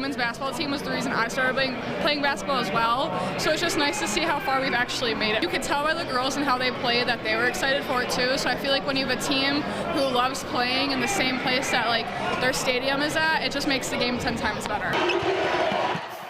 women's basketball team was the reason I started playing basketball as well. So it's just nice to see how far we've actually made it. You could tell by the girls and how they played that they were excited for it too. So I feel like when you have a team who loves playing in the same place that like their stadium is at, it just makes the game 10 times better.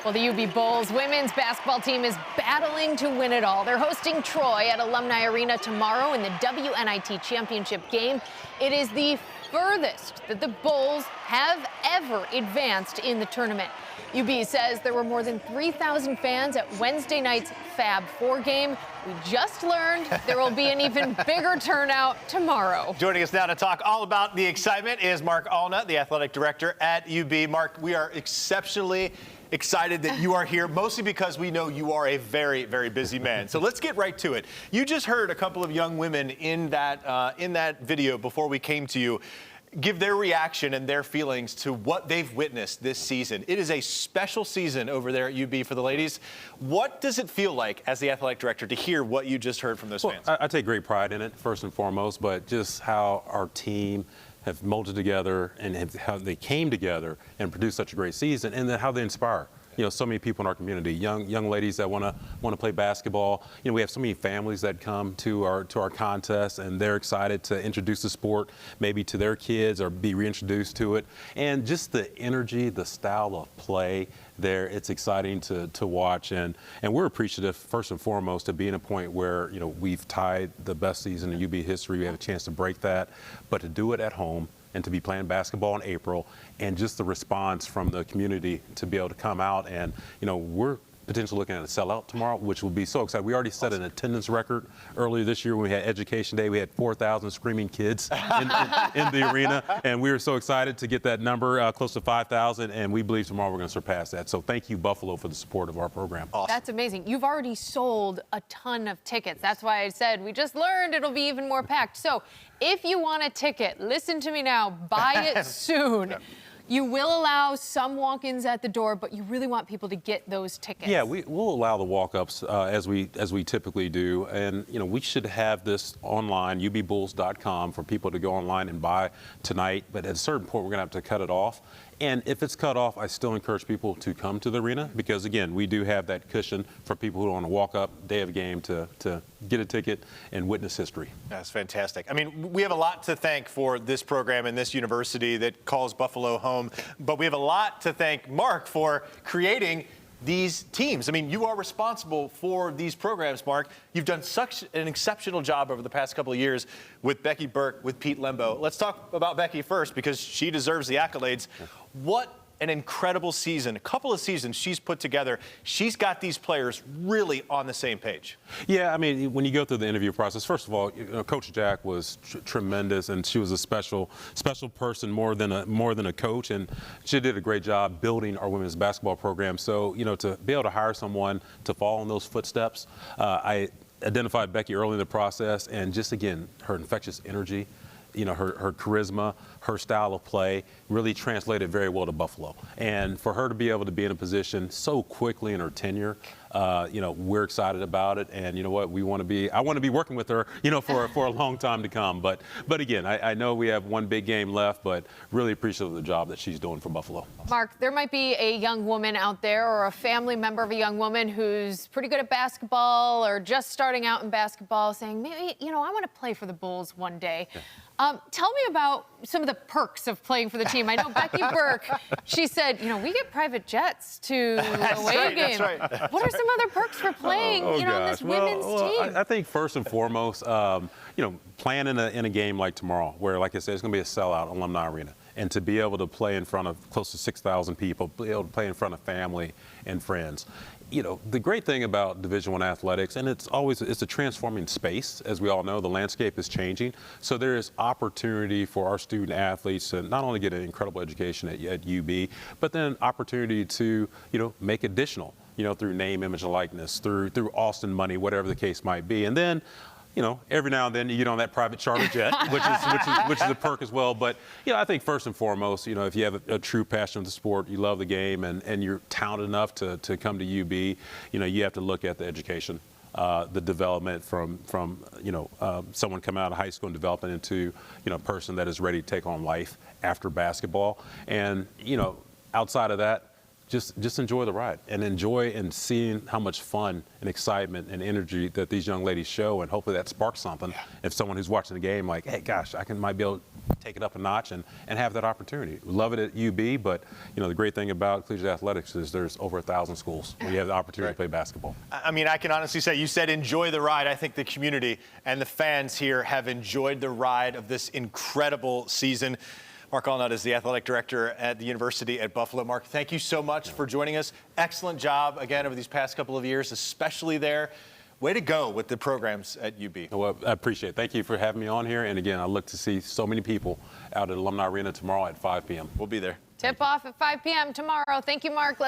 Well, the UB Bulls women's basketball team is battling to win it all. They're hosting Troy at Alumni Arena tomorrow in the WNIT championship game. It is the furthest that the Bulls have ever advanced in the tournament. UB says there were more than 3,000 fans at Wednesday night's Fab 4 game. We just learned there will be an even bigger turnout tomorrow. Joining us now to talk all about the excitement is Mark Alnutt, the athletic director at UB. Mark, we are exceptionally excited that you are here, mostly because we know you are a very, very busy man. So let's get right to it. You just heard a couple of young women in that video before we came to you give their reaction and their feelings to what they've witnessed this season. It is a special season over there at UB for the ladies. What does it feel like as the athletic director to hear what you just heard from those fans? I take great pride in it, first and foremost, but just how our team have molded together and how they came together and produced such a great season, and then how they inspire, so many people in our community, young ladies that want to play basketball. We have so many families that come to our contests, and they're excited to introduce the sport maybe to their kids or be reintroduced to it. And just the energy, the style of play there, it's exciting to watch, and we're appreciative first and foremost to be in a point where we've tied the best season in UB history. We have a chance to break that, but to do it at home and to be playing basketball in April, and just the response from the community to be able to come out, and we're potentially looking at a sellout tomorrow, which will be so exciting. We already set an attendance record earlier this year when we had Education Day. We had 4,000 screaming kids in the arena, and we were so excited to get that number close to 5,000, and we believe tomorrow we're going to surpass that. So thank you, Buffalo, for the support of our program. Awesome. That's amazing. You've already sold a ton of tickets. That's why I said we just learned it'll be even more packed. So if you want a ticket, listen to me now, buy it soon. Yep. You will allow some walk-ins at the door, but you really want people to get those tickets. Yeah, we'll allow the walk-ups as we typically do, and we should have this online, ubbulls.com, for people to go online and buy tonight. But at a certain point, we're going to have to cut it off. And if it's cut off, I still encourage people to come to the arena because, again, we do have that cushion for people who want to walk up day of game to get a ticket and witness history. That's fantastic. I mean, we have a lot to thank for this program and this university that calls Buffalo home, but we have a lot to thank Mark for creating these teams. I mean, you are responsible for these programs, Mark. You've done such an exceptional job over the past couple of years with Becky Burke, with Pete Lembo. Let's talk about Becky first because she deserves the accolades. What an incredible season, a couple of seasons she's put together. She's got these players really on the same page. Yeah, I mean, when you go through the interview process, first of all, Coach Jack was tremendous, and she was a special person more than a coach, and she did a great job building our women's basketball program. So, to be able to hire someone to follow in those footsteps, I identified Becky early in the process, and just again, her infectious energy, her charisma, her style of play really translated very well to Buffalo. And for her to be able to be in a position so quickly in her tenure, we're excited about it. And you know what? I want to be working with her, for a long time to come. But again, I know we have one big game left, but really appreciative of the job that she's doing for Buffalo. Mark, there might be a young woman out there or a family member of a young woman who's pretty good at basketball or just starting out in basketball saying, maybe, I want to play for the Bulls one day. Yeah. Tell me about some of the perks of playing for the team. I know Becky Burke, she said, we get private jets to away games. That's right. What are some other perks for playing, on this women's team? I think first and foremost, playing in a game like tomorrow, where, like I said, it's going to be a sellout Alumni Arena. And to be able to play in front of close to 6,000 people, be able to play in front of family and friends. The great thing about Division I athletics, and it's a transforming space. As we all know, the landscape is changing. So there is opportunity for our student athletes to not only get an incredible education at UB, but then opportunity to, make additional, through name, image, and likeness, through Austin money, whatever the case might be. And then, every now and then you get on that private charter jet, which is a perk as well. But, I think first and foremost, if you have a true passion for the sport, you love the game, and you're talented enough to come to UB, you have to look at the education, the development from someone coming out of high school and developing into, a person that is ready to take on life after basketball. And, outside of that, just enjoy the ride and enjoy and seeing how much fun and excitement and energy that these young ladies show, and hopefully that sparks something. If someone who's watching the game like, hey, gosh, might be able to take it up a notch and have that opportunity. We love it at UB, but the great thing about collegiate athletics is there's over 1,000 schools where you have the opportunity to play basketball. I mean, I can honestly say, you said enjoy the ride. I think the community and the fans here have enjoyed the ride of this incredible season. Mark Alnutt is the athletic director at the University at Buffalo. Mark, thank you so much for joining us. Excellent job, again, over these past couple of years, especially there. Way to go with the programs at UB. Well, I appreciate it. Thank you for having me on here. And again, I look to see so many people out at Alumni Arena tomorrow at 5 p.m. We'll be there. Tip off at 5 p.m. tomorrow. Thank you, Mark.